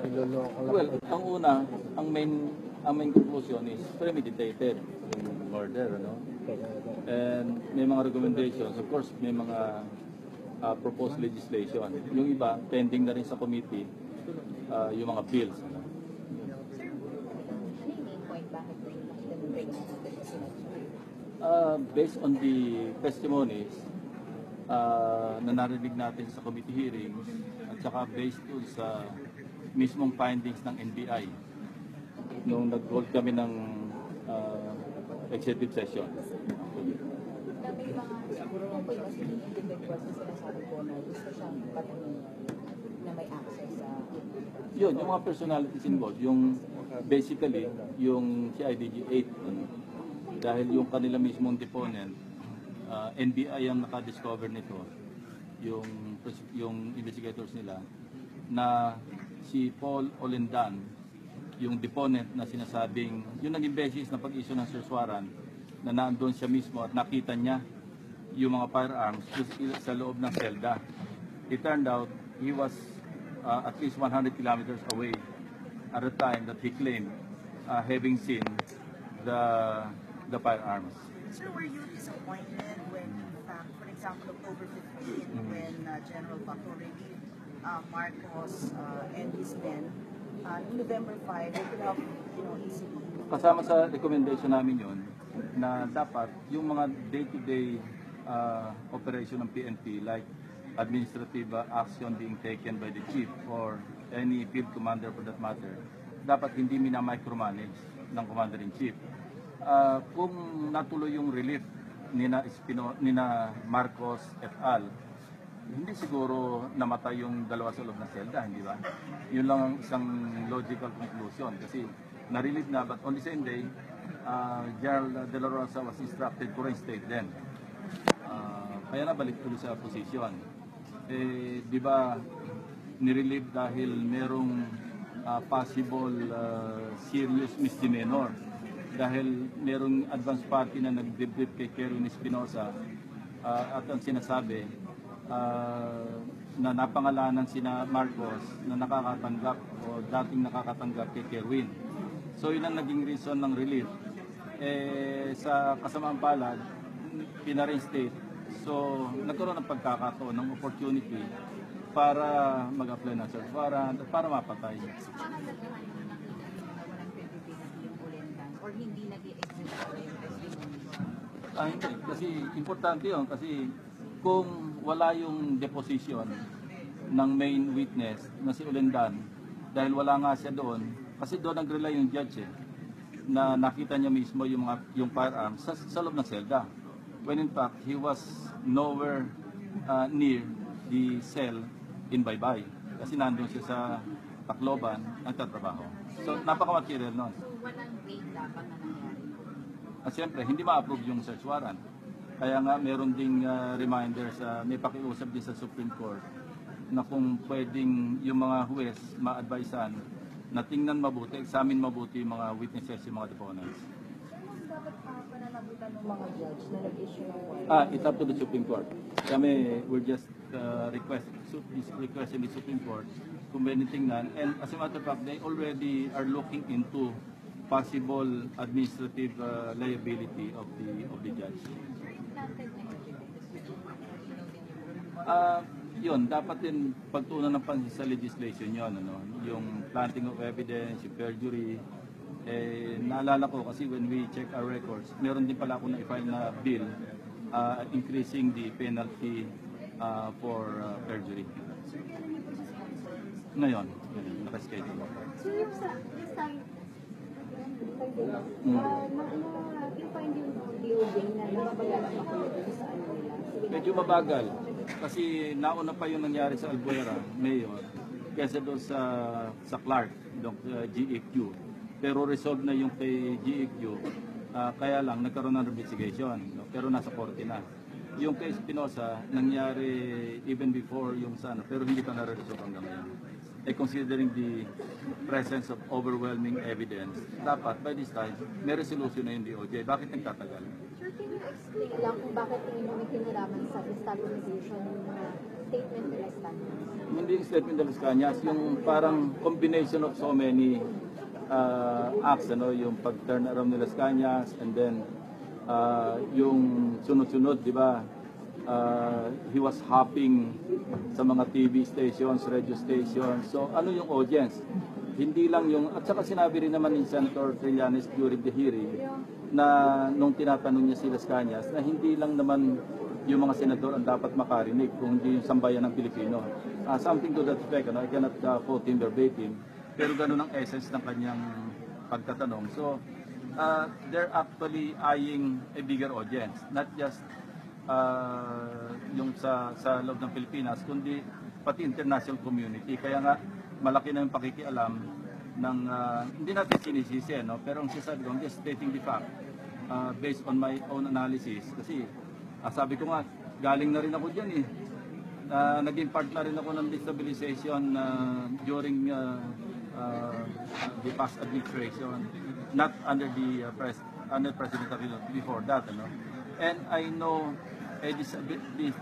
Niloloko lang. Well, ang una, ang main conclusion is premeditated yung murder, ano? And may mga recommendations, of course, may mga proposed legislation. Yung iba, pending na rin sa committee, yung mga bills. Ano? Based on the testimonies na narinig natin sa committee hearings at saka based dun sa mismong findings ng NBI nung nag-hold kami ng executive session. Yun, yung mga personalities involved, yung basically, yung CIDG 8, ano, dahil yung kanila mismong deponent, NBI ang naka-discover nito, yung investigators nila, na si Paul Olendan, yung deponent na sinasabing, yung naging basis na pag-issue ng search warrant, na naandun siya mismo at nakita niya yung mga firearms sa loob ng selda. It turned out, he was at least 100 kilometers away at the time that he claimed having seen the firearms. Sir, were you disappointed when, for example, October 15, when General Bato relieved Marcos and his men, November 5, they could have, easily... Kasama sa recommendation namin yun, na dapat yung mga day-to-day operation ng PNP, like administrative action being taken by the chief or any field commander for that matter, dapat hindi mina-micromanage ng commander-in-chief. Kung natuloy yung relief nina Marcos et al., hindi siguro namatay yung dalawa sa loob ng selda, hindi ba? Yun lang ang isang logical conclusion kasi na-relieve na, but on the same day, General De La Rosa was instructed to reinstate them. Kaya nabalik tuloy sa position. Di ba, nirelieve dahil merong possible serious misdemeanor. Dahil merong advance party na nag-debrief kay Kerwin Espinosa at ang sinasabi na napangalanan sina Marcos na nakakatanggap o dating nakakatanggap kay Kerwin. So yun ang naging reason ng relief. Sa kasamaang palad, pina-reinstate. So nagkaroon ng pagkakataon, ng opportunity para mag-apply ng search warrant at para mapatay. So parang nagkaroon ng walang credibility yung Olendan or hindi nag-i-exist yung testimony? Hindi. Kasi importante yun. Kasi kung wala yung deposition ng main witness na si Olendan, dahil wala nga siya doon, kasi doon nag-rely yung judge na nakita niya mismo yung firearms sa loob ng selda. When in fact, he was nowhere near the cell in Baybay. Kasi nandun siya sa Tacloban, nagtatrabaho. So, napaka-material nun. So walang weight dapat na nangyari? Siyempre, hindi ma-approve yung search warrant. Kaya nga, meron ding reminder may pakiusap din sa Supreme Court na kung pwedeng yung mga huwes ma-advisean na tingnan mabuti, examine mabuti yung mga witnesses, yung mga deponents. Dapat pananagutan ng mga judge na nag-issue ng warrant? It's up to the Supreme Court. Kami, we're just requesting the Supreme Court kung may tingnan. And as a matter of fact, they already are looking into possible administrative liability of the judge. Yun, dapat din pagtuunan ng pansin sa legislation yun, ano? Yung planting of evidence, yung perjury. Naalala ko kasi when we check our records, meron din pala ako na-file na bill increasing the penalty for perjury. Ngayon, nakaschedule. So yung this time, yung finding ng DOJ na nababagal ang makulit sa ano nila? Medyo mabagal. Kasi nauna pa yung nangyari sa Albuera, Mayor, kaysa doon sa Clark, GEQ. Pero resolved na yung kay GEQ, kaya lang nagkaroon ng investigation, pero nasa korte na. Yung kay Espinosa, nangyari even before yung sana, pero hindi pa na-resolve hanggang ngayon. Considering the presence of overwhelming evidence, dapat by this time, may resolution na yung DOJ. Bakit nagtatagal? Sir, can you explain lang kung bakit tingin mo may kinalaman sa destabilization yung mga statement nila standards? Hindi yung statement de Las Cañas, yung parang combination of so many acts, yung pag-turn around de Las Cañas, and then yung sunod-sunod, di ba? He was hopping sa mga TV stations, radio stations. So ano yung audience? Hindi lang yung, at saka sinabi rin naman ni Senator Trillanes during the hearing na nung tinatanong niya si Las Cañas na hindi lang naman yung mga senador ang dapat makarinig kung hindi yung sambayan ng Pilipino. Something to that effect, I cannot quote him verbatim, pero ganun ang essence ng kanyang pagtatanong. So they're actually eyeing a bigger audience, not just yung sa loob ng Pilipinas, kundi pati international community. Kaya nga malaki na yung pakikialam ng hindi natin sinisisi, pero ang sinasabi ko, I'm just stating the fact based on my own analysis. Kasi sabi ko nga, galing na rin ako dyan naging part na rin ako ng destabilization during the past administration, not under the under President Aquino, before that, and I know a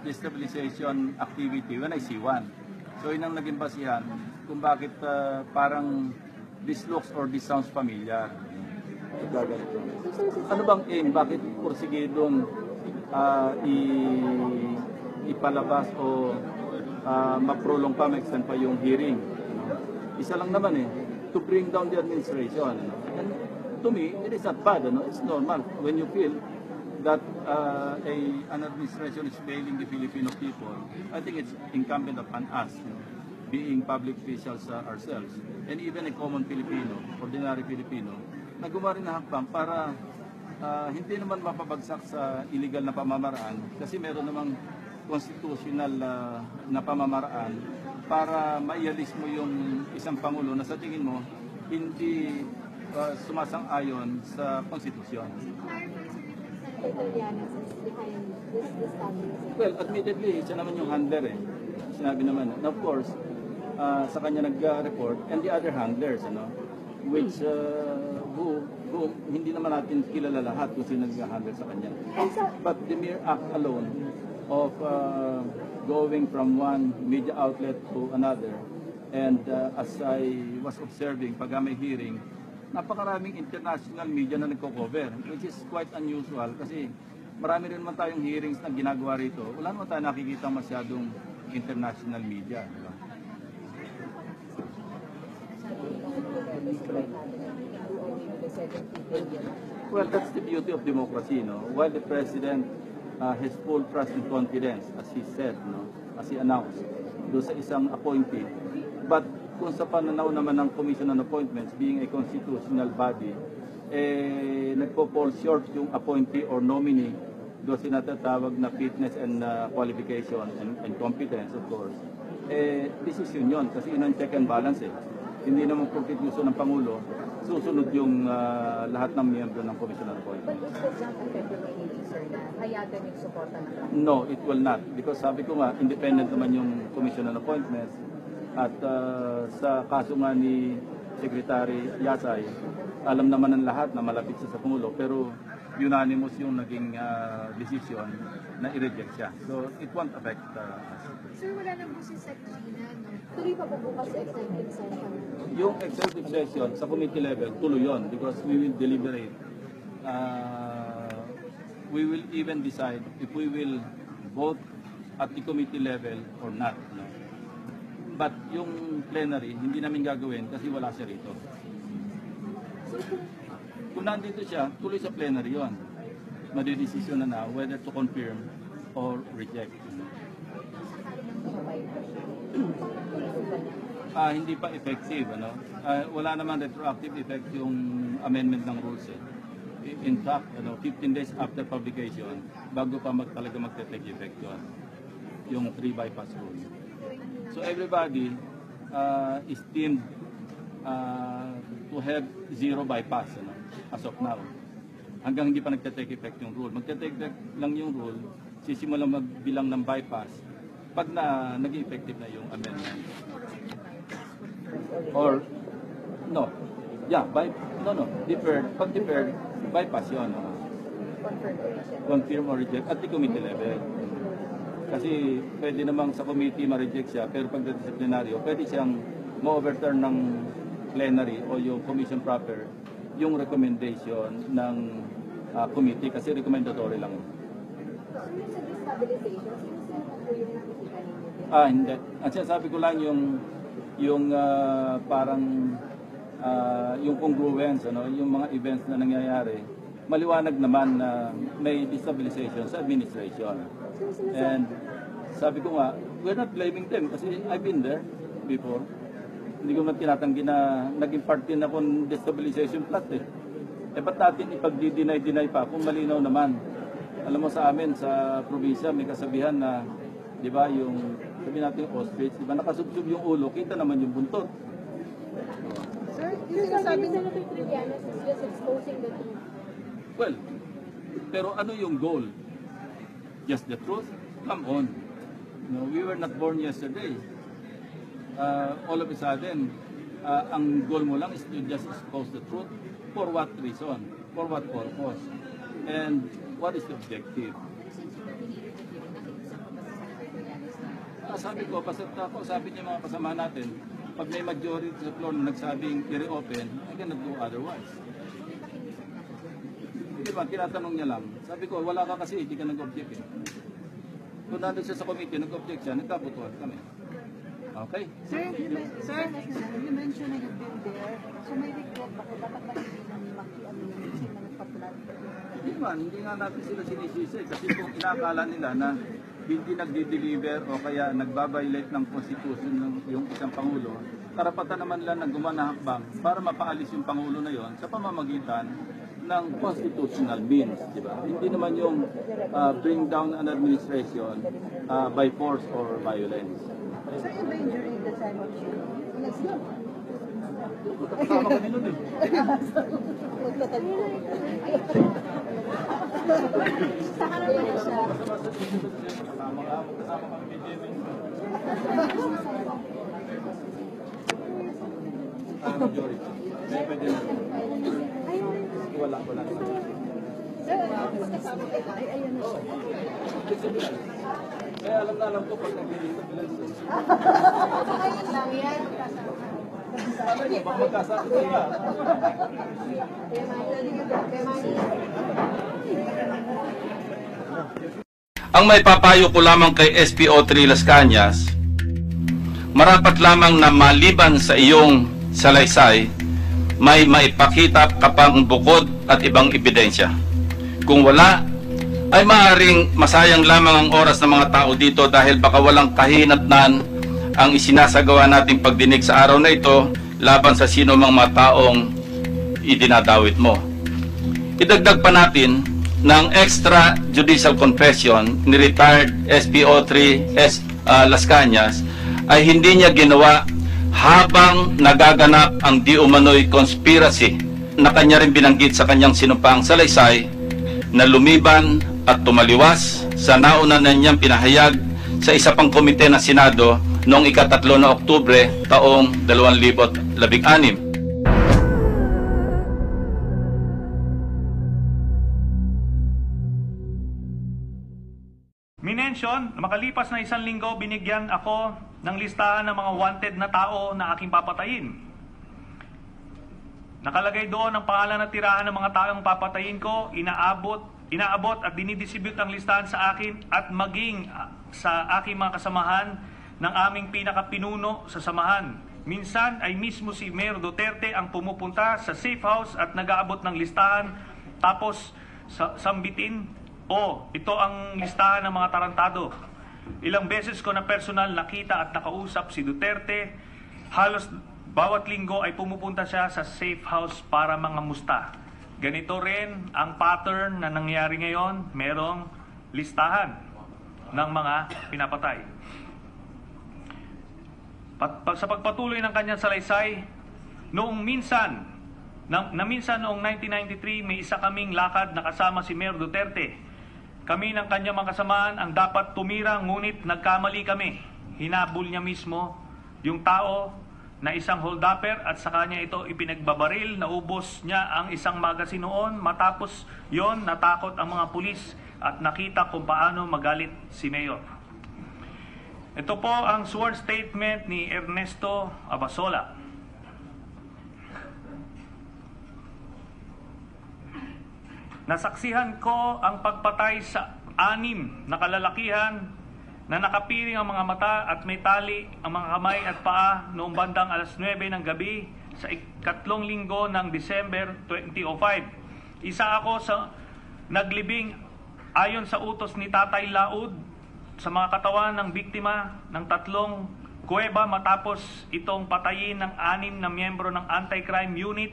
destabilization activity when I see one. So yun ang naging basihan kung bakit parang this looks or this sounds familiar. Ano bang aim? Bakit porsigidong ipalabas o ma-prolong pa, ma-extend pa yung hearing? Isa lang naman to bring down the administration. And to me, it is not bad. It's normal when you feel that an administration is failing the Filipino people. I think it's incumbent upon us, being public officials ourselves, and even a common Filipino, ordinary Filipino, na gumawa rin na hakbang para hindi naman mapabagsak sa illegal na pamamaraan, kasi meron namang constitutional na pamamaraan para maialis mo yung isang Pangulo na sa tingin mo hindi sumasang-ayon sa konstitusyon. Well, admittedly, siya naman yung handler Sinabi naman. And of course, sa kanya nag-report, and the other handlers, which who hindi naman natin kilala lahat kung sino nag-handle sa kanya. But the mere act alone of going from one media outlet to another, and as I was observing pag may hearing, napakaraming international media na nagko-cover, which is quite unusual kasi marami rin naman tayong hearings na ginagawa rito. Wala naman tayo nakikita masyadong international media. Diba? Well, that's the beauty of democracy, While the president has full trust and confidence, as he said, as he announced, doon sa isang appointee. But kung sa pananaw naman ng Commission on Appointments, being a constitutional body, nagpo-fall short yung appointee or nominee doon sinatatawag na fitness and qualification and competence, of course. Decision yun, kasi yun ang check and balance Hindi naman complete gusto ng Pangulo, susunod yung lahat ng miyembro ng Commission on Appointments. But this does not affect the meeting, sir, na hayagan yung suporta ng No, it will not. Because sabi ko nga, independent naman yung Commission on Appointments. At sa kaso nga ni Secretary Yasay, alam naman ng lahat na malapit siya sa Pangulo, pero unanimous yung naging decision na i-reject siya. So, it won't affect us. Sir, wala na po si Sec Gina, Tuloy pa po bukas sa executive session? Yung executive session sa committee level, tuloy yun because we will deliberate. We will even decide if we will vote at the committee level or not. But yung plenary, hindi namin gagawin kasi wala siya rito. Kung nandito siya, tuloy sa plenary yon. Madidesisyon na whether to confirm or reject. Hindi pa effective. Wala naman retroactive effect yung amendment ng rules. In fact, 15 days after publication, bago pa talaga magte-take effect yun. Yung 3 bypass rule. So everybody is deemed to have 0 bypass as of now. Hanggang hindi pa nagte-take effect yung rule. Magte-take effect lang yung rule, sisimulang magbilang ng bypass pag naging effective na yung amendment. Or, no. Yeah, deferred. Pag deferred, bypass yun. confirm or reject? Confirm or reject at the committee level. Kasi pwede namang sa committee ma-reject siya, pero pag disciplinaryo, pwede siyang ma-overturn ng plenary o yung commission proper yung recommendation ng committee kasi recommendatory lang. So yung sa destabilization, sino po yung nakikita ninyo? Hindi. Ang sinasabi ko lang yung parang yung congruence, yung mga events na nangyayari, maliwanag naman na may destabilization sa administration. And sabi ko nga, we're not blaming them kasi I've been there before. Hindi ko man tinatanggi na naging part din ako ng destabilization plot eh. Ba't natin ipag-deny pa kung malinaw naman? Alam mo sa amin, sa probinsya, may kasabihan na, di ba, yung, sabi natin yung ostrich, di ba, nakasubsub yung ulo, kita naman yung buntot. Sir, Yung sabi ni Senator Trillanes is just exposing the truth. Well, pero ano yung goal? Just the truth? Come on. We were not born yesterday. All of a sudden, ang goal mo lang is to just expose the truth. For what reason? For what purpose? And what is the objective? Sabi ko, sabi niya mga kasama natin, pag may majority sa floor na nagsabing i-reopen, I cannot do otherwise. Di ba, tinatanong niya lang. Sabi ko, wala ka kasi, hindi ka nag-object eh. Kung nandun siya sa committee, nag-object siya, nagkaputuhan kami. Okay? Sir, you mentioned na you've been there. So may regret ba kung dapat ba hindi nang maki-amin sila nagpa-plan? Hindi nga natin sila sinisisi kasi kung inakala nila na hindi nagdi-deliver o kaya nagbabiolate ng constitution ng yung isang pangulo, karapatan naman nila na gumawa ng hakbang para mapaalis yung pangulo na yon sa pamamagitan ng constitutional means, di ba? Hindi naman yung bring down an administration by force or violence. Sir, you been during the time of June? Yes, no. Kasama kami nun eh. Sa harapan na siya. Kasama kami ni Jimmy. Majority. Pwede na. Wala naman. Sir, kasama kayo. Ay, ayun na siya. Kaya alam ko pag nag-dito Ayun lang yan. ano niya, baka magkasakit sila. Ang may papayo ko lamang kay SPO3 Las Cañas, marapat lamang na maliban sa iyong salaysay, may maipakita ka pang bukod at ibang ebidensya. Kung wala, ay maaaring masayang lamang ang oras ng mga tao dito dahil baka walang kahinatnan ang isinasagawa nating pagdinig sa araw na ito laban sa sino mang mga taong idinadawit mo. Idagdag pa natin ng extrajudicial confession ni retired SPO3 Las Cañas ay hindi niya ginawa habang nagaganap ang di umano'y conspiracy na kanya rin binanggit sa kanyang sinumpang salaysay na lumiban at tumaliwas sa nauna na niyang pinahayag sa isa pang komite ng Senado noong ika-3 na Oktubre taong 2016. Minention, makalipas na 1 linggo, binigyan ako ng listahan ng mga wanted na tao na aking papatayin. Nakalagay doon ang pangalan at tirahan ng mga taong papatayin ko, inaabot at dinidistribute ang listahan sa akin at maging sa aking mga kasamahan ng aming pinakapinuno sa samahan. Minsan ay mismo si Mayor Duterte ang pumupunta sa safe house at nag-aabot ng listahan tapos sambitin, ito ang listahan ng mga tarantado. Ilang beses ko na personal nakita at nakausap si Duterte. Halos bawat linggo ay pumupunta siya sa safe house para mangamusta. Ganito rin ang pattern na nangyari ngayon, merong listahan ng mga pinapatay. Sa pagpatuloy ng kanyang salaysay, noong minsan noong 1993, may isa kaming lakad na kasama si Mayor Duterte. Kami ng kanyang mga kasamaan ang dapat tumira, ngunit nagkamali kami. Hinabol niya mismo yung tao na isang holdupper at sa kanya ito ipinagbabaril. Naubos niya ang isang magasin noon. Matapos yon, natakot ang mga pulis at nakita kung paano magalit si Mayor. Ito po ang sworn statement ni Ernesto Abasola. Nasaksihan ko ang pagpatay sa 6 na kalalakihan na nakapiring ang mga mata at may tali ang mga kamay at paa noong bandang alas 9 ng gabi sa ikatlong linggo ng December 2005. Isa ako sa naglibing ayon sa utos ni Tatay Laud sa mga katawan ng biktima ng 3 kuweba matapos itong patayin ng 6 na miyembro ng Anti-Crime Unit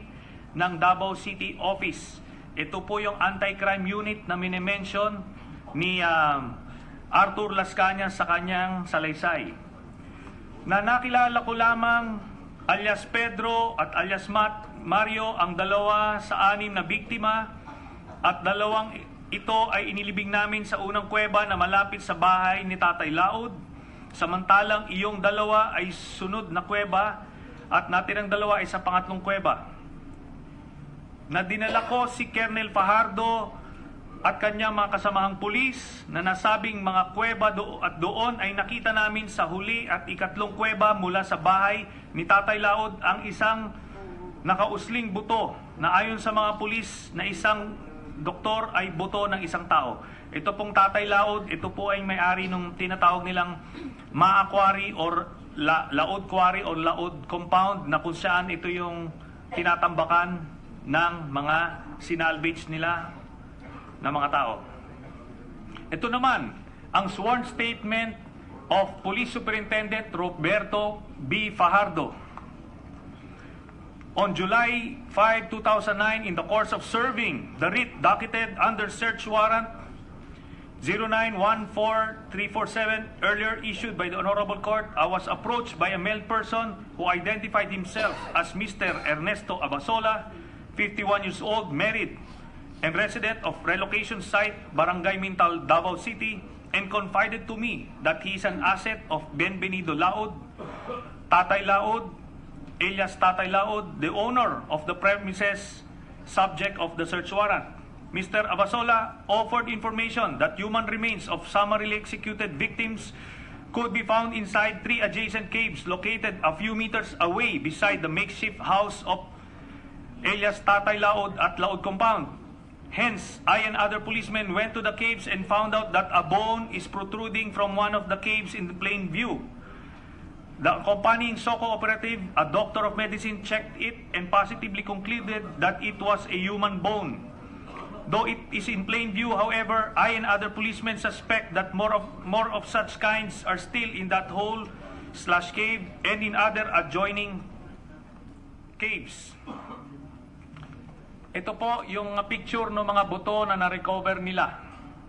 ng Davao City Office. Ito po yung Anti-Crime Unit na minimension ni Arthur Las Cañas sa kanyang salaysay. Na nakilala ko lamang alias Pedro at alias Mario, ang dalawa sa 6 na biktima, at dalawang ito ay inilibing namin sa unang kuweba na malapit sa bahay ni Tatay Laud. Samantalang iyong dalawa ay sunod na kuweba at natirang dalawa ay sa pangatlong kuweba. Na dinala ko si Colonel Fajardo at kanyang mga kasamahang pulis na nasabing mga kuweba at doon ay nakita namin sa huli at ikatlong kuweba mula sa bahay ni Tatay Laud ang isang nakausling buto na ayon sa mga pulis na isang doktor ay buto ng isang tao. Ito pong Tatay Laud, ito po ay may-ari ng tinatawag nilang Maa Quarry or Laud Quarry or Laud Compound na kung saan ito yung tinatambakan ng mga sinalvage nila na mga tao. Ito naman ang sworn statement of Police Superintendent Roberto B. Fajardo. On July 5, 2009, in the course of serving the writ docketed under search warrant 0914-347 earlier issued by the Honorable Court, I was approached by a male person who identified himself as Mr. Ernesto Abasola, 51 years old, married, and resident of relocation site Barangay Mintal, Davao City, and confided to me that he is an asset of Bienvenido Laud, Tatay Laud, alias Tatay Laud, the owner of the premises subject of the search warrant. Mr. Abasola offered information that human remains of summarily executed victims could be found inside 3 adjacent caves located a few meters away beside the makeshift house of alias Tatay Laud at Laud Compound. Hence, I and other policemen went to the caves and found out that a bone is protruding from one of the caves in plain view. The accompanying SOCO operative, a doctor of medicine, checked it and positively concluded that it was a human bone. Though it is in plain view, however, I and other policemen suspect that more of such kinds are still in that hole/cave and in other adjoining caves. Ito po yung picture ng mga buto na na-recover nila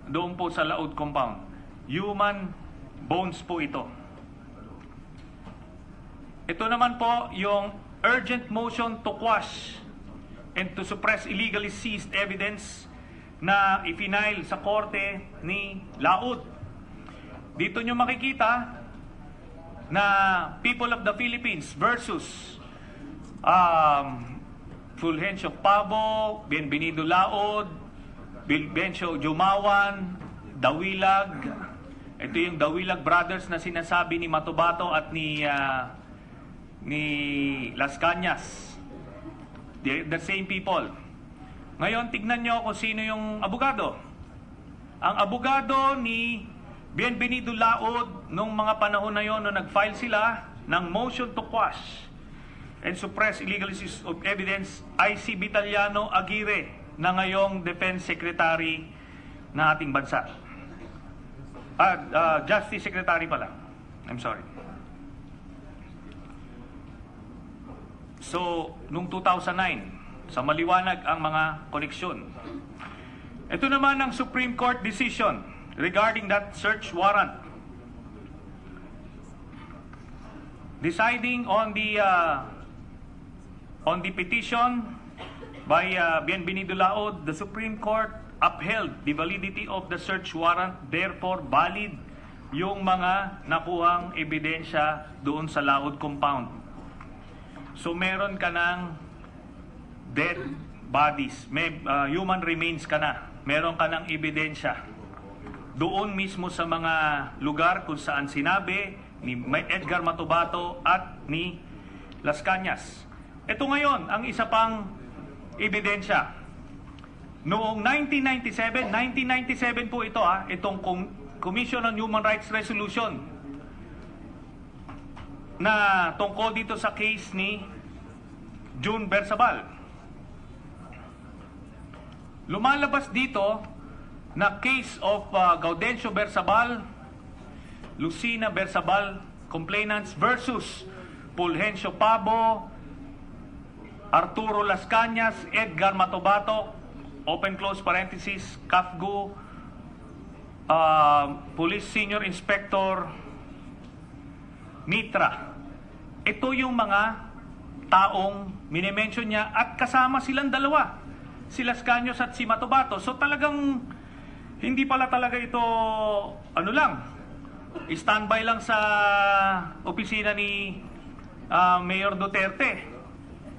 doon po sa Laud Compound. Human bones po ito. Ito naman po yung urgent motion to quash and to suppress illegally seized evidence na ipinail sa korte ni Laud. Dito nyo makikita na People of the Philippines versus Fulgencio Pavo, Bienvenido Laud, Bilbencio Jumawan, Dawilag. Ito yung Dawilag brothers na sinasabi ni Matubato at ni Las Cañas. The same people. Ngayon, tignan nyo kung sino yung abogado. Ang abogado ni Bienvenido Laud nung mga panahon na yon, nung nag-file sila ng motion to quash and suppress illegal use of evidence, ay si Vitaliano Aguirre na ngayong Defense Secretary na ating bansa. Justice Secretary pala. I'm sorry. So, nung 2009, sa maliwanag ang mga koneksyon. Ito naman ang Supreme Court decision regarding that search warrant. Deciding on the petition by Bienvenido Laud, the Supreme Court upheld the validity of the search warrant, therefore valid yung mga nakuhang ebidensya doon sa Laud Compound. So meron ka ng dead bodies, may human remains ka na, meron ka ng ebidensya. Doon mismo sa mga lugar kung saan sinabi ni Edgar Matubato at ni Las Cañas. Ito ngayon, ang isa pang ebidensya. Noong 1997 po ito itong Commission on Human Rights Resolution na tungkol dito sa case ni June Bersabal. Lumalabas dito na case of Gaudencio Bersabal, Lucina Bersabal complainants versus Fulgencio Pabo, Arturo Las Cañas, Edgar Matubato, open close parenthesis, CAFGU, Police Senior Inspector Mitra. Ito yung mga taong minimension niya at kasama silang dalawa, si Las Cañas at si Matubato. So talagang hindi pala talaga ito standby lang sa opisina ni Mayor Duterte.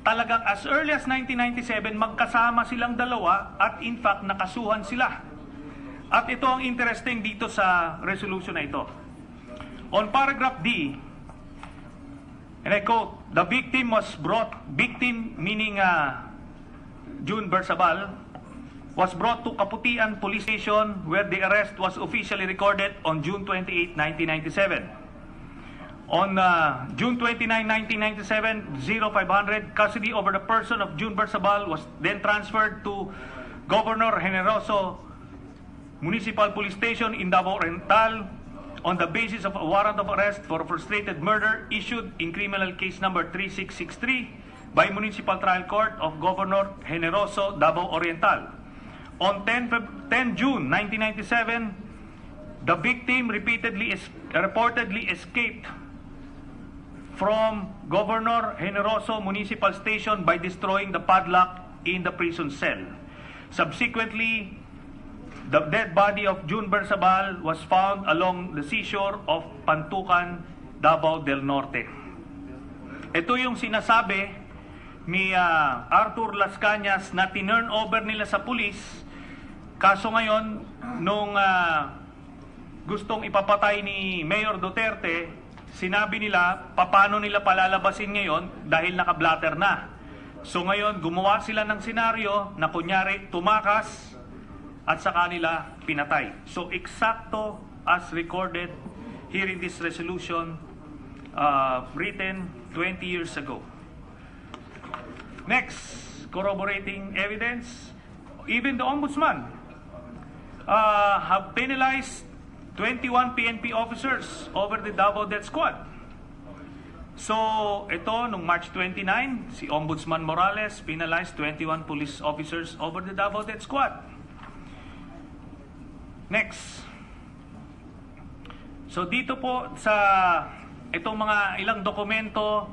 Talagang as early as 1997 magkasama silang dalawa at in fact nakasuhan sila. At ito ang interesting dito sa resolution na ito. On paragraph D, and I quote, the victim meaning June Bersabal, was brought to Kaputian Police Station where the arrest was officially recorded on June 28, 1997. On June 29, 1997, 0500, custody over the person of June Bersabal was then transferred to Governor Generoso Municipal Police Station in Davao Oriental on the basis of a warrant of arrest for frustrated murder issued in criminal case number 3663 by Municipal Trial Court of Governor Generoso, Davao Oriental. On 10 June 1997, the victim reportedly escaped from Governor Generoso Municipal Station by destroying the padlock in the prison cell. Subsequently, the dead body of June Bersabal was found along the seashore of Pantukan, Davao del Norte. Ito yung sinasabi ni Arthur Las Cañas na tinurn over nila sa pulis. Kaso ngayon, nung gustong ipapatay ni Mayor Duterte, sinabi nila paano nila palalabasin ngayon dahil naka-blatter na. So ngayon, gumawa sila ng senaryo na kunyari tumakas at sa kanila pinatay. So eksakto as recorded here in this resolution written 20 years ago. Next, corroborating evidence. Even the Ombudsman have penalized 21 PNP officers over the Davao Death Squad. So, ito, nung March 29, si Ombudsman Morales penalized 21 police officers over the Davao Death Squad. Next. So, dito po sa itong mga ilang dokumento,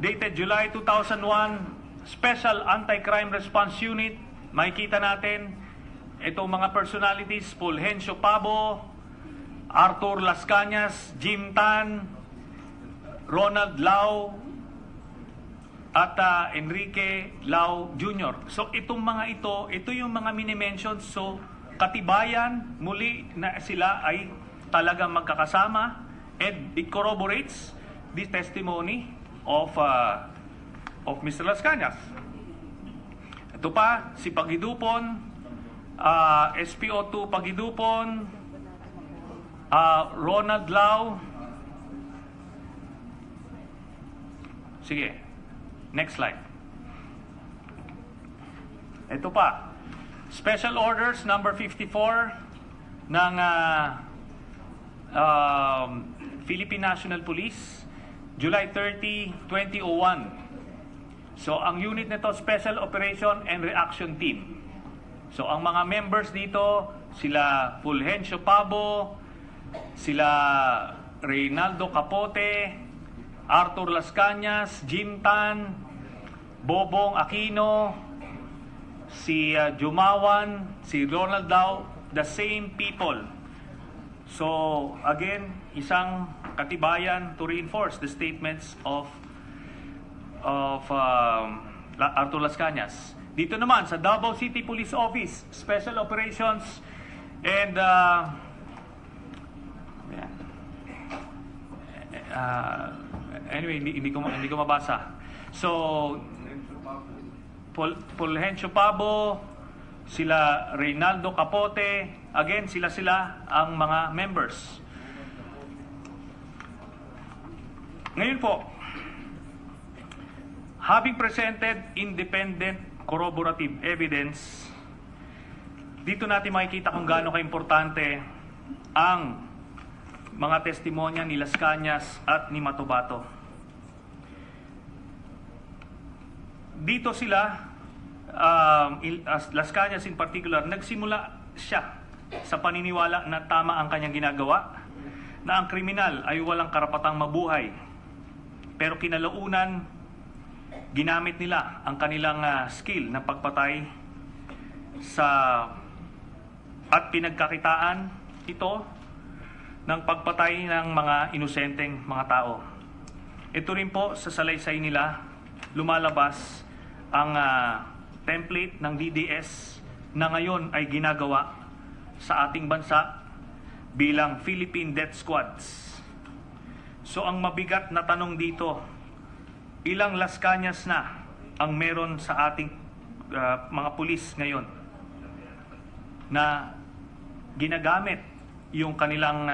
dated July 2001, Special Anti-Crime Response Unit, makikita natin itong mga personalities, Fulgencio Pabo, Arthur Las Cañas, Jim Tan, Ronald Lau, at Enrique Lau Jr. So itong mga ito yung mga mini-mention. So katibayan muli na sila ay talagang magkakasama, and it corroborates the testimony of Mr. Las Cañas. Ito pa, si Pagidupon, SPO2 Pagidupon, Ronald Lau. Sige, next slide. Ito pa, Special Orders number 54 ng Philippine National Police, July 30, 2001. So, ang unit nito, Special Operation and Reaction Team. So, ang mga members dito, sila Fulgencio Pabo, sila Reynaldo Capote, Arthur Las Cañas, Jim Tan, Bobong Aquino, si Jumawan, si Ronald Lau, the same people. So, again, isang katibayan to reinforce the statements of of Arthur Las Cañas. Dito naman sa Davao City Police Office, Special Operations and anyway, hindi ko mabasa. So Fulgencio Pabo, sila Reynaldo Capote, again sila ang mga members. Ngayon po, having presented independent corroborative evidence, dito natin makikita kung gaano kaimportante ang mga testimonya ni Las Cañas at ni Matobato. Dito sila, Las Cañas in particular, nagsimula siya sa paniniwala na tama ang kanyang ginagawa, na ang kriminal ay walang karapatang mabuhay. Pero kinalaunan, ginamit nila ang kanilang skill ng pagpatay at pinagkakitaan ito ng pagpatay ng mga inosenteng mga tao. Ito rin po sa salaysay nila lumalabas ang template ng DDS na ngayon ay ginagawa sa ating bansa bilang Philippine Death Squads. So ang mabigat na tanong dito, ilang Las Cañas na ang meron sa ating mga pulis ngayon na ginagamit yung kanilang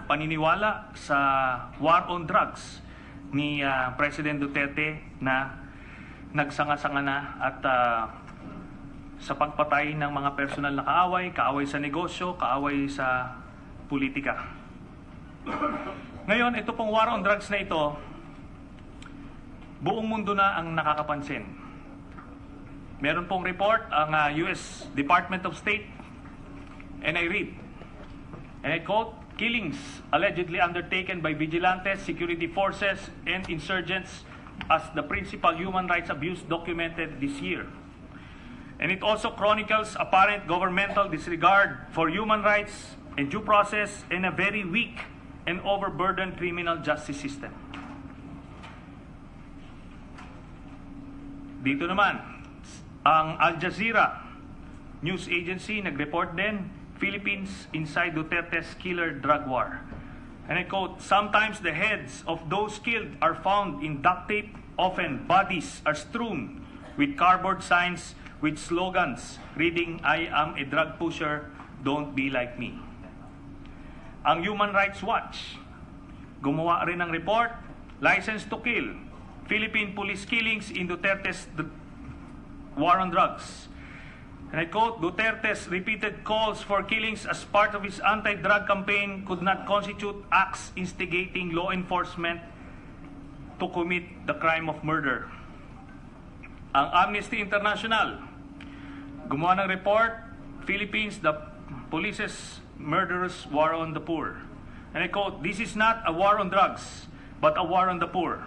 paniniwala sa war on drugs ni President Duterte na nagsanga-sanga na at sa pagpatay ng mga personal na kaaway sa negosyo, kaaway sa politika. Ngayon, ito pong war on drugs na ito, buong mundo na ang nakakapansin. Meron pong report ang US Department of State, and I read, and I quote, "Killings allegedly undertaken by vigilantes, security forces, and insurgents as the principal human rights abuse documented this year." And it also chronicles apparent governmental disregard for human rights and due process and a very weak and overburdened criminal justice system. Dito naman, ang Al Jazeera news agency nag-report din, Philippines inside Duterte's killer drug war. And I quote, "Sometimes the heads of those killed are found in duct tape, often bodies are strewn with cardboard signs with slogans reading, 'I am a drug pusher, don't be like me.'" Ang Human Rights Watch, gumawa rin ng report, "License to Kill, Philippine Police Killings in Duterte's War on Drugs." And I quote, "Duterte's repeated calls for killings as part of his anti-drug campaign could not constitute acts instigating law enforcement to commit the crime of murder." Ang Amnesty International, gumawa ng report, "Philippines, the police's murderous war on the poor." And I quote, "This is not a war on drugs, but a war on the poor.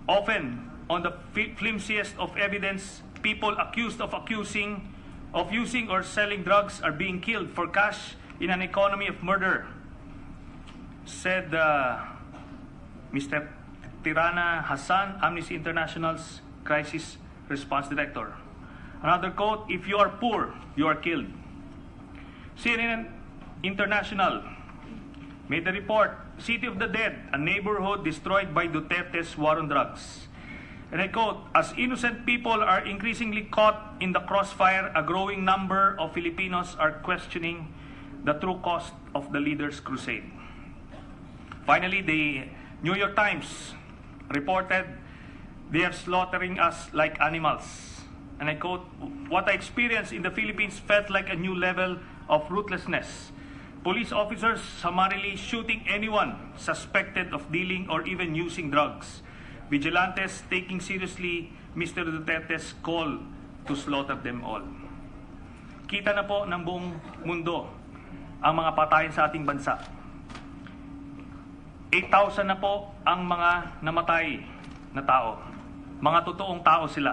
Often, on the flimsiest of evidence, people accused of using or selling drugs are being killed for cash in an economy of murder," said Mr. Tirana Hassan, Amnesty International's Crisis Response Director. Another quote, "If you are poor, you are killed." CNN International made a report, "City of the Dead, a neighborhood destroyed by Duterte's war on drugs." And I quote, "As innocent people are increasingly caught in the crossfire, a growing number of Filipinos are questioning the true cost of the leader's crusade." Finally, the New York Times reported, "They are slaughtering us like animals." And I quote, "What I experienced in the Philippines felt like a new level of ruthlessness. Police officers summarily shooting anyone suspected of dealing or even using drugs. Vigilantes taking seriously Mr. Duterte's call to slaughter them all." Kita na po ng buong mundo ang mga patayan sa ating bansa. 8,000 na po ang mga namatay na tao. Mga totoong tao sila.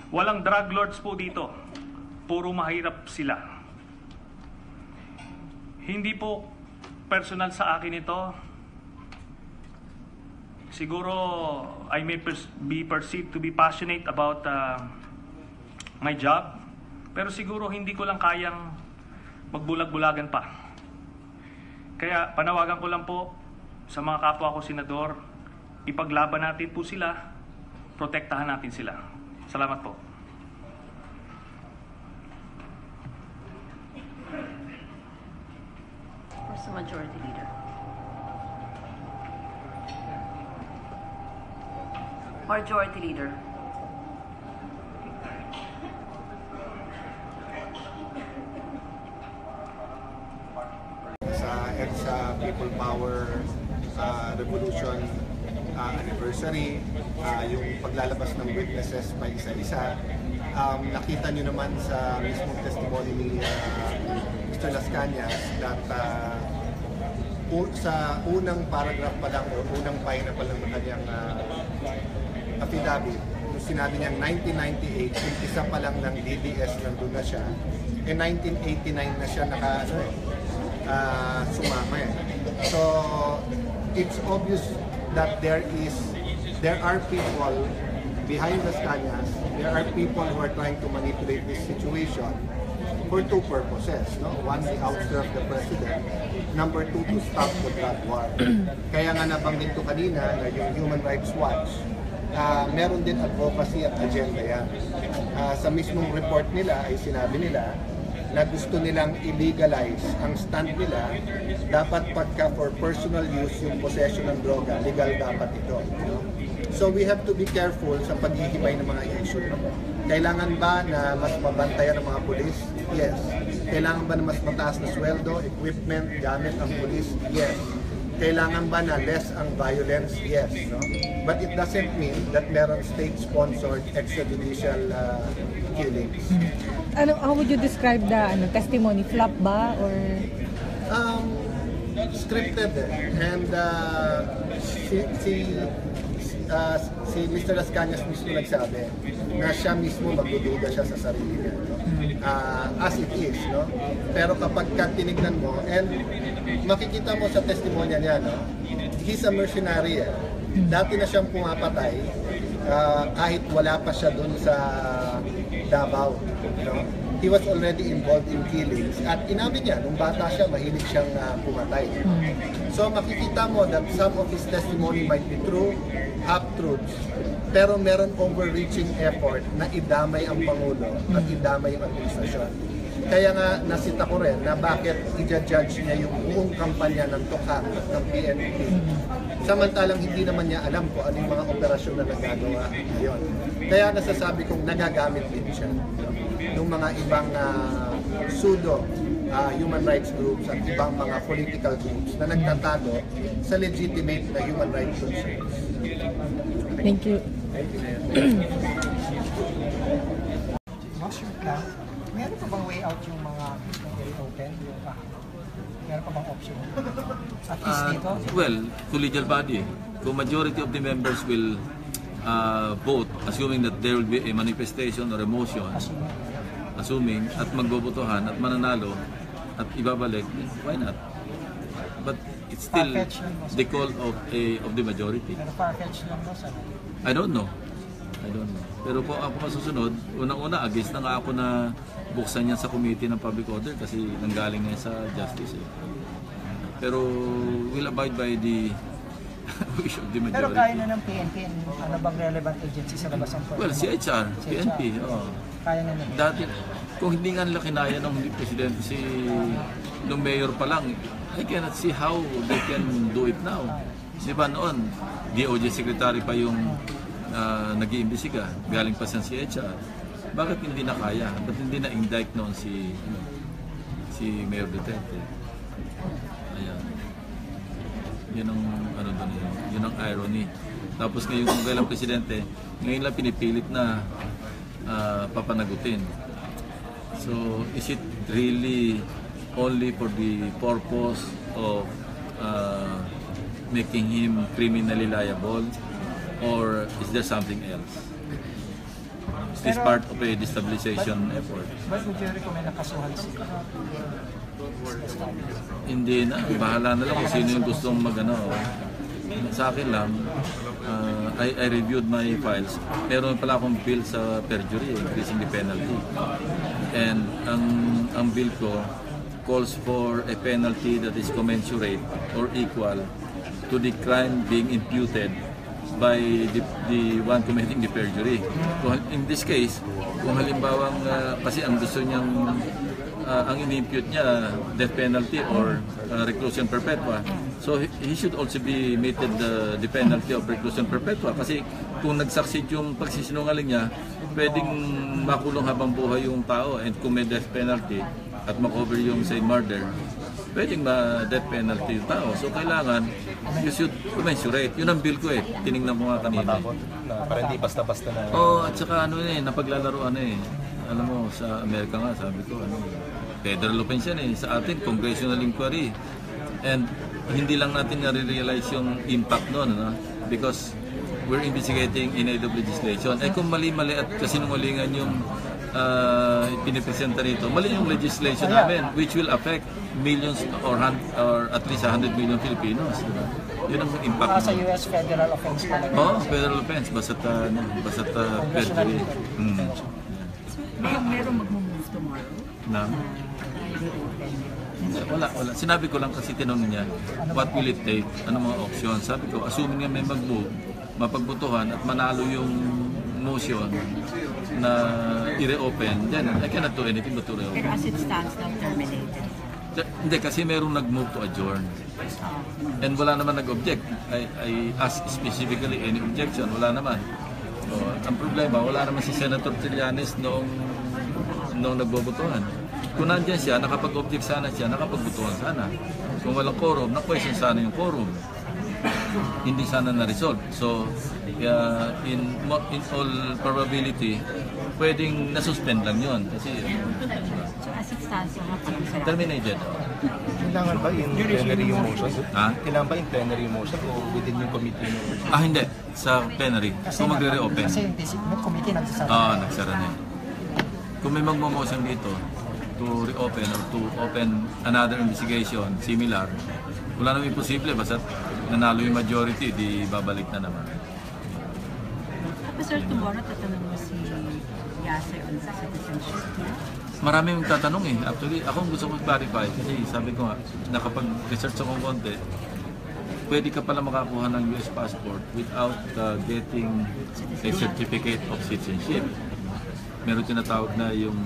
Walang drug lords po dito. Puro mahirap sila. Hindi po personal sa akin ito. siguro I may be perceived to be passionate about my job, pero siguro hindi ko lang kayang magbulag-bulagan pa. Kaya panawagan ko lang po sa mga kapwa ko senador, ipaglaban natin po sila, protektahan natin sila. Salamat po. Where's the Majority Leader? Majority Leader. Sa EDSA People Power Revolution anniversary, yung paglalabas ng witnesses pa isa-isa, nakita nyo naman sa mismong testimony ni Mr. Las Cañas that sa unang paragraph pa lang o unang pahina pa lang ng kanyang affidavit, yung sinabi niyang 1998, umpisa pa lang ng DDS nandun na siya, 1989 na siya sumama eh. So it's obvious that there are people behind Las Cañas, there are people who are trying to manipulate this situation for two purposes, no? One, the ouster of the president. Number two, to stop the drug war. Kaya nga nabanggit ko kanina na yung Human Rights Watch, meron din advocacy at agenda yan. Sa mismong report nila ay sinabi nila na gusto nilang illegalize. Ang stand nila, dapat pagka for personal use yung possession ng droga, legal dapat ito. No? So we have to be careful sa paghihimay ng mga issue. Kailangan ba na mas mabantayan ng mga pulis? Yes. Kailangan ba na mas mataas na sweldo, equipment, gamit ang pulis? Yes. Kailangan ba na less ang violence? Yes. No? But it doesn't mean that meron state-sponsored extrajudicial killings. How would you describe the testimony? Flop ba or Scripted and si Mr. Las Cañas mismo nagsabi na siya mismo magdududa siya sa sarili niya, no? As it is, no? Pero kapag tinignan mo and makikita mo sa testimonya niya, no? He's a mercenary. Dati na siyang pumapatay kahit wala pa siya dun sa Davao, no? He was already involved in killings at inamin niya, nung bata siya, mahilig siyang pumatay. So makikita mo that some of his testimony might be true, half-truths, pero meron overreaching effort na idamay ang Pangulo at idamay ang administrasyon. Kaya nga nasita ko rin na bakit i-judge niya yung buong kampanya ng Tukha at ng PNP. Samantalang hindi naman niya alam kung ano yung mga operasyon na nagagawa ngayon. Kaya nasasabi kong nagagamit din siya ng mga ibang pseudo human rights groups at ibang mga political groups na nagtatago sa legitimate na human rights concerns. Thank you. What's your plan? Meron pa bang way out yung mga open? Meron pa bang option? At least dito? Well, to legal body, kung majority of the members will vote, assuming that there will be a manifestation or a motion, assuming at magbobotohan at mananalo at ibabalik, why not? But it's still the call of the majority. Pero far-fetched lang ba sa I don't know. Pero po ako masusunod, unang-una against na nga ako na buksan yan sa committee ng public order kasi nanggaling nga sa justice. Pero we'll abide by the wish of the majority. Pero kaya na ng PNP, ano bang relevant agency sa labas ng Well, CHR, PNP. Kaya na nila. Dati, kung hindi nga nila kinaya nung presidente nung mayor pa lang, I cannot see how they can do it now. Di ba noon, DOJ secretary pa yung nag-iimbestiga, galing pa sa CHR. Bakit hindi na kaya? Ba't hindi na indict noon si Mayor Duterte? Ayan. Yun ang doon yun ang irony. Tapos ngayon kung kailang presidente, ngayon lang pinipilit na papanagutin. So is it really only for the purpose of making him criminally liable, or is there something else? Is this part of a destabilization effort? But would you recommend na kasuhan sila? Hindi na. Bahala na lang kung sino yung gustong sa akin lang, I reviewed my files. Meron pala akong bill sa perjury, increasing the penalty. And ang bill ko calls for a penalty that is commensurate or equal to the crime being imputed by the one committing the perjury. So, in this case, kung halimbawa kasi ang gusto niyang ang ini-impute niya death penalty or reclusion perpetua, so he should also be meted the penalty of reclusion perpetua kasi kung nagsucceed yung pagsisinungaling niya, pwedeng makulong habang buhay yung tao, and kung may death penalty at makover yung say murder, pwedeng ma-death penalty yung tao. So kailangan, you should commensurate. Yun ang bill ko eh. Tinignan ko nga kanina. Para hindi basta-basta na. At saka napaglalaroan alam mo, sa Amerika nga, sabi ko, federal offense yan sa atin, congressional inquiry. And hindi lang natin nare-realize yung impact nun, because we're investigating inedible legislation. Kung mali-mali at kasinungalingan yung pinipresenta rito, mali yung legislation namin, which will affect millions or at least 100 million Filipinos. Diba? Yun ang impact. Sa US federal offense talaga. Federal offense, basta't perjury. Meron mag-move tomorrow? Na? Wala. Sinabi ko lang kasi tinanong niya, what will it take? Ano mga options? Sabi ko, assuming nga may mag-move, mapagbutuhan at manalo yung motion na i-reopen, then I cannot do anything but to reopen. Pero as it stands, now terminated. Hindi, kasi merong nag-move to adjourn. And wala naman nag-object. I asked specifically any objection, wala naman. So, ang problema, wala naman si Senator Trillanes noong nagbobotohan. Kung nandiyan siya, nakapag-object sana siya, nakapagbotohan sana. Kung walang quorum, na-question sana yung quorum. Hindi sana na-resolve. So, in all probability, pwedeng na-suspend lang yun. Kasi, So as it stands, yung mga terminated. Kailangan ba in plenary yung motion? Ha? Kailangan ba in plenary yung motion o within yung committee? Hindi. Sa plenary. Kung magre-reopen. Kasi yung committee nagsasara. Nagsara na. Kung may magmamotion dito to reopen or to open another investigation similar, wala naman imposible. Basta nanalo yung majority, di babalik na naman. Tapos sir, tomorrow tatanong mo si Yase on the citizenship. Maraming tatanong Actually, ako gusto ko clarify kasi sabi ko nga, nakapag-research akong konti, pwede ka pala makakuha ng US passport without getting a certificate of citizenship. Meron tinatawag na yung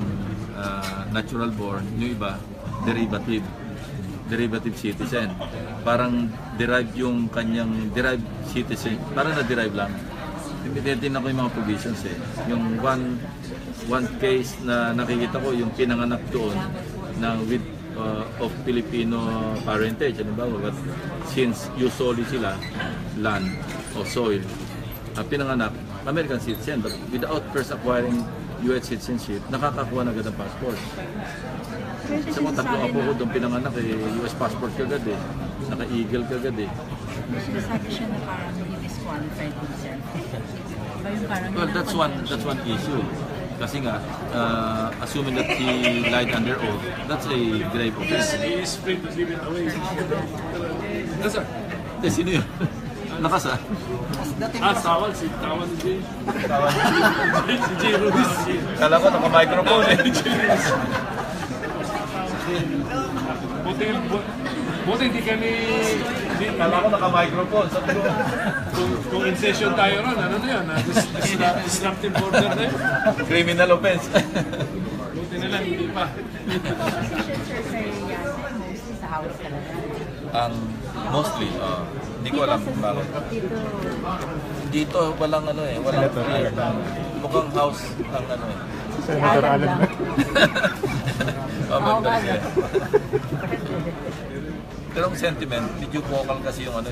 natural born, yung iba, derivative citizen. Parang derived yung kanyang derived citizen, parang na-derive lang. Tinitin ako yung mga provisions Yung one case na nakikita ko, yung pinanganak doon na with of Filipino parentage, but since usually sila land o soil, pinanganak American citizen, but without first acquiring US citizenship, nakakakuha na agad ng passport. Sa mga tatlong apo ko doon pinanganak US passport kagad naka-eagle kagad Sinasabi siya na parang hindi disqualified himself. Well, that's one issue. Kasi nga, assuming that he lied under oath, that's a grave offense. He is free to give it away. Yes, sir. Sino yun? Nakasa? Tawag si Jay. Si Jay Ruiz. Kala ko naka-microphone Buti hindi kami... Kala ko naka-microphone. Sabi ko, kung in session tayo ron, ano na yan? Disruptive order na yun. criminal offense. Buti na lang, hindi pa. Position sir kay Yase, mostly sa house talaga. Mostly, hindi ko alam kung bakit. Dito walang walang mukhang house ang Senator Alan. Pero ang sentiment, medyo vocal kasi yung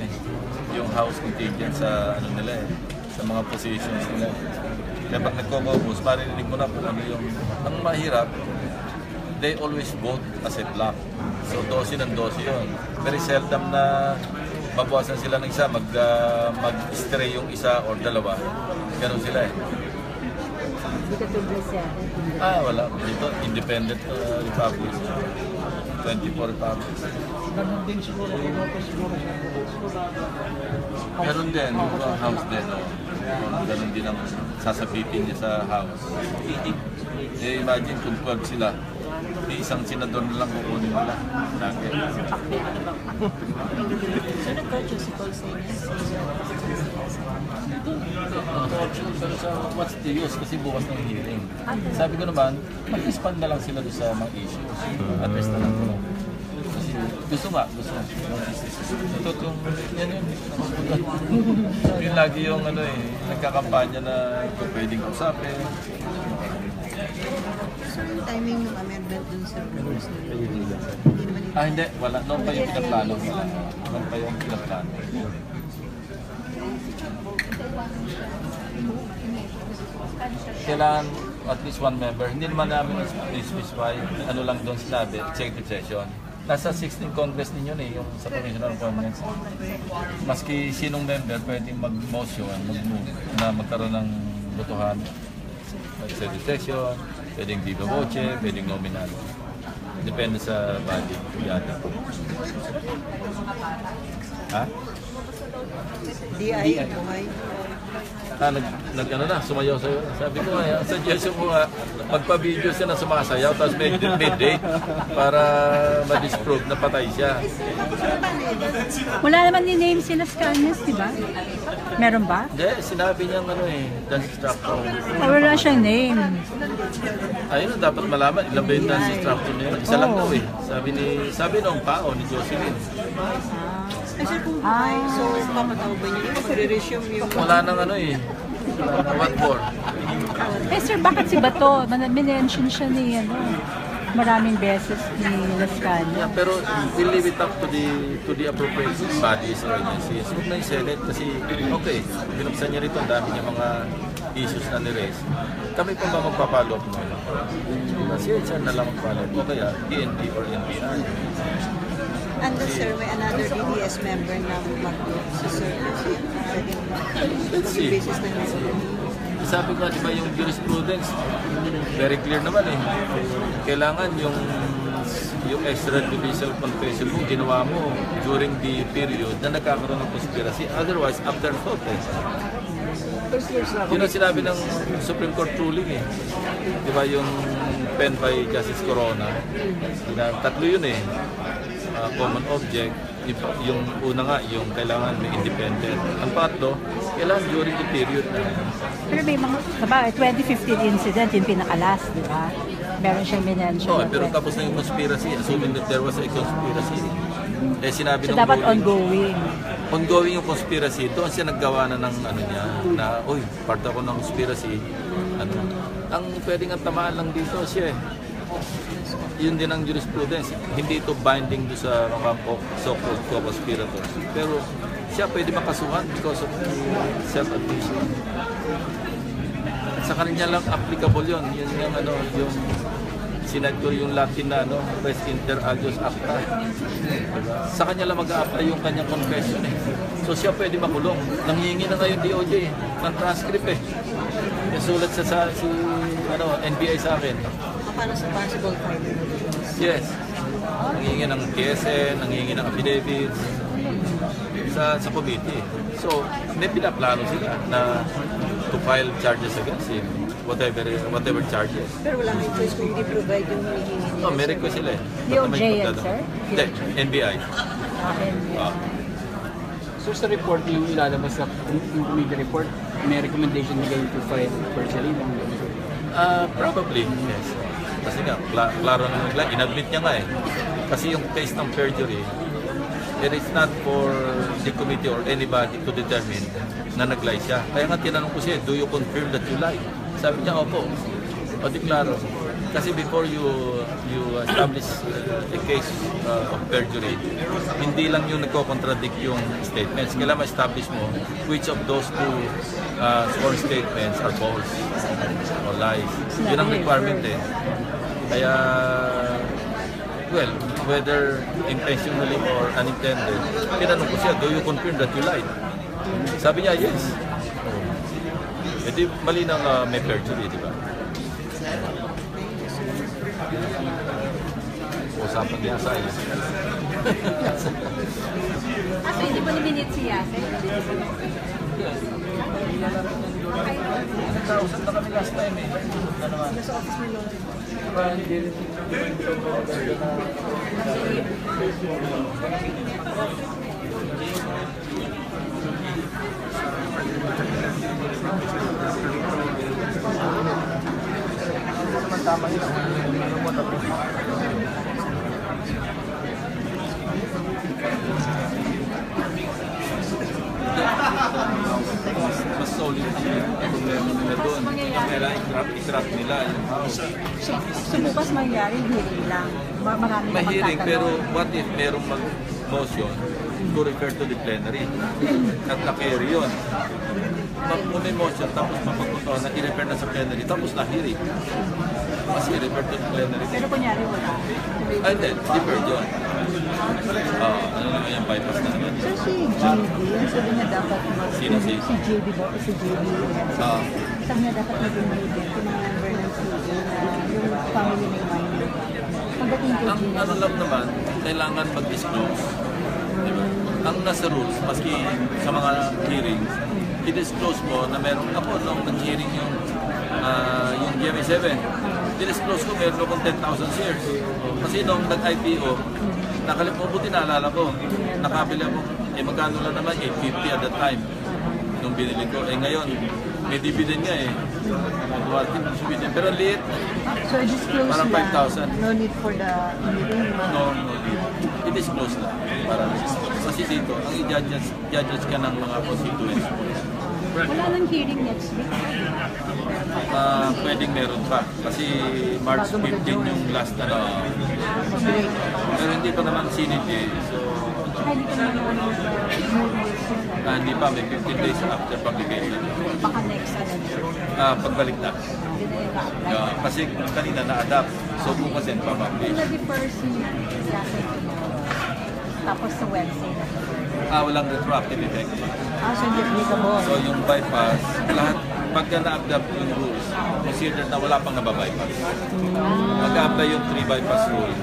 yung house contingent sa nila sa mga positions nila. Kaya pag nagko-caucus, maririnig mo na kung ano yung ang mahirap. They always vote as a block. So 12 ng 12 yun. Very seldom na mabawasan sila ng isa, mag-stray yung isa or dalawa. Ganun sila Hindi ka to president. Wala. Dito, independent republic. 24 republic. Ganun din siguro. Meron din, house din. Ganun din ang sasabitin niya sa house. Imagine kung 12 sila. Isang senador na lang kukunin nila. Pero sa what's the use kasi bukas ng hearing. Sabi ko naman, mag-expand na lang sila doon sa mga issues. Address na lang ko. Kasi gusto. Ito yung, yan yun. Yung lagi yung nagkakampanya na pwedeng usapin. So yung timing ng amendment dun sa rules nila, Hindi. Wala. Noon pa yung pinaplano. Noon pa yung pinaplano. Kailangan at least one member. Hindi naman namin specify ano lang doon sinabi, executive session. Nasa 16th Congress ninyo yung sa Provisional Congress. Maski sinong member pwedeng mag-motion, mag-move na magkaroon ng botohan. Executive session, pwedeng viva voce, pwedeng nominal. Depende sa body. Yata. Ha? DI, buhay. Sumayaw sa'yo. Sabi ko nga, suggestion ko nga, magpa-video siya na sumasayaw, tapos may date para ma-disprove na patay siya. Wala naman ni-name sila Cañas, di ba? Meron ba? Hindi, sinabi niya dance instructor. Wala siyang name. Ayun, dapat malaman, ilan ba yung dance instructor niya? Isa lang daw eh. Sabi nung pao ni Jocelyn. Kasi kung buhay, so papataw ba niyo? Magre-resume yung... Wala nang what for? Sir, bakit si Bato? Minention siya ni maraming beses ni Las Cañas. Pero we leave it up to the appropriate bodies or agencies. Huwag na yung Senate kasi binuksan niya rito, ang dami niya mga issues na ni-raise. Kami pa ba magpapalo up mo? Kasi sir na lang magpapalo up. O kaya PNP or NBI. And sir, may another DDS member na mag-group sa service. Let's see. Sabi ko, di ba yung jurisprudence, very clear naman Kailangan yung extrajudicial confession mo, ginawa mo during the period na nagkakaroon ng conspiracy. Otherwise, afterthought Yun ang sinabi ng Supreme Court ruling Di ba yung pen by Justice Corona? Tatlo yun common object. Yung una nga, yung kailangan may independent. Ang patlo, kailangan during the period na. Pero may mga, 2015 incident, yung pinaka-last, di ba? Meron siyang minention. Pero tapos na yung conspiracy, assuming that there was a conspiracy. Sinabi so dapat ongoing. Ongoing yung conspiracy. Doon siya naggawa na ng niya, na, part ako ng conspiracy. Ang pwedeng ang tamaan lang dito siya Yun din ang jurisprudence. Hindi ito binding do sa mga so-called co-conspirators. Pero siya pwede makasuhan because of self-admission. At sa kanya lang applicable yun. Yun yung sinad ko yung Latin na res inter alios acta. Sa kanya lang mag-a-apply yung kanyang confession So siya pwede makulong. Nanghihingi na ngayon DOJ ng transcript Nasulat sa NBI sa akin. Paano sa possible filing? Yes. Nanghihingi ng PSN, nanghihingi ng affidavits sa committee. So, may pinaplano sila na to file charges against him. Whatever charges. Pero wala kayong choice kung hindi provide yung hinihingi nila. May request sila DOJ yan, sir? Hindi, NBI. So sa report yung ilalabas sa yung committee report, may recommendation nila to file virtually? Probably, yes. Kasi nga, klaro na nagla, inadmit niya nga Kasi yung case ng perjury, it is not for the committee or anybody to determine na nag-lie siya. Kaya nga tinanong ko siya, do you confirm that you lie? Sabi niya, opo. O di klaro. Kasi before you establish a case of perjury, hindi lang yung nagko-contradict yung statements. Kailangan ma-establish mo which of those two sworn statements are false or lies. Yun ang requirement Kaya, whether intentionally or unintended, tinanong ko siya, do you confirm that you lied? Sabi niya, yes. Eh di mali ng may perjury, di ba? Usapan niya sa iyo. So hindi mo ni-minute si Yase? Nagkausap na kami last time eh. Sa office mo yun. Naman tama yun. Mas solid kung meron nila doon. Kailangan i-trap nila yung house. So bukas mangyari, hearing lang. Marami na Mahiring, pero magtatanong. what if merong mag-motion to refer to the plenary? At na-carry yun. Kung may motion, tapos mapagpunta na i-refer na sa plenary, tapos na hearing. Mas i-refer to the plenary. Pero kunyari wala. Ay, hindi. Deferred yun. Ano lang yung bypass na yun. So si JB, ang sabi niya dapat Sino si? Si JB ba? Si JB. Ah. Sabi niya dapat mag-invite yung mga member ng CA na yung family may minor. Pagdating ko Ang ano lang naman, kailangan mag-disclose. Diba? Ang nasa rules, maski sa mga hearings, i-disclose mo na meron ako nung nag-hearing yung GMA7. I-disclose ko meron akong 10,000 shares. Kasi nung nag-IPO, buti naalala ko, nakabili ako, magkano lang naman, 850 at that time, nung binili ko. Ngayon, may dividend nga eh. Pero liit, So disclose parang lang. 5,000. No need for the hearing. No need. I-disclose lang. Kasi dito, ang i-judge ka ng mga constituents. Wala nang hearing next week. Pwedeng meron pa. Kasi March 15 yung last Break. Pero hindi pa naman sinit eh. So, Hindi ka naman hindi pa. May 15 days after publication. baka next Pagbalik na. Hindi na yung na-apply. Kasi kanina na-adapt. So, bukas din pa publish. Na-defer si Yase tapos sa Wednesday na. Walang retroactive effect. So hindi applicable. So, yung bypass, lahat, pagka na-adapt yung rules, considered na wala pang nababypass. Mag-apply yung 3 bypass rule.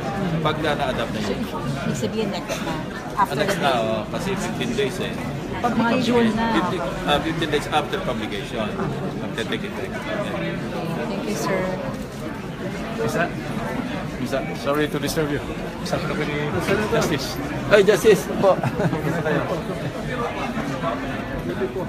Pagka na-adapt na yun. Ibig sabihin next na. After Next the na, day. kasi 15 days eh. Mga June na. 15 days after publication. Magte-take effect. Thank you, sir. Isa. Sorry to disturb you. Sabi na ko ni Justice. Ay, Justice po. Ito po.